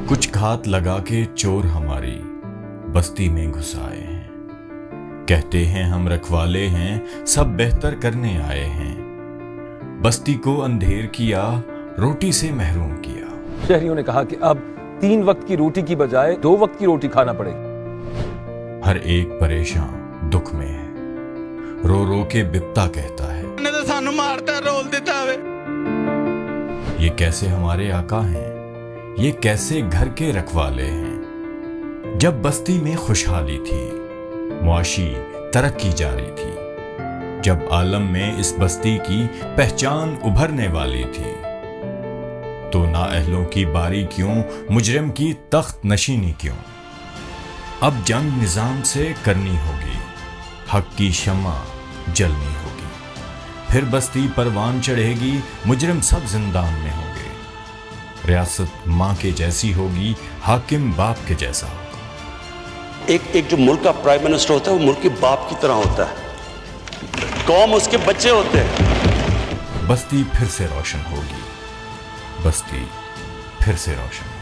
कुछ घात लगा के चोर हमारी बस्ती में घुस आए हैं। कहते हैं हम रखवाले हैं, सब बेहतर करने आए हैं। बस्ती को अंधेर किया, रोटी से महरूम किया। शहरियों ने कहा कि अब 3 वक्त की रोटी की बजाय 2 वक्त की रोटी खाना पड़ेगी। हर एक परेशान दुख में है, रो रो के बिपता कहता है। तो सानू मारता रोल देता है। ये कैसे हमारे आका हैं, ये कैसे घर के रखवाले हैं। जब बस्ती में खुशहाली थी, मुआशी तरक्की जारी थी, जब आलम में इस बस्ती की पहचान उभरने वाली थी, तो नाअहलों की बारी क्यों, मुजरिम की तख्त नशीनी क्यों। अब जंग निजाम से करनी होगी, हक की शम्मा जलनी होगी। फिर बस्ती परवान चढ़ेगी, मुजरिम सब जिंदान में होंगे। रियासत माँ के जैसी होगी, हाकिम बाप के जैसा होगा। एक जो मुल्क का प्राइम मिनिस्टर होता है वो मुल्क के बाप की तरह होता है, कौम उसके बच्चे होते हैं। बस्ती फिर से रोशन होगी, बस्ती फिर से रोशन।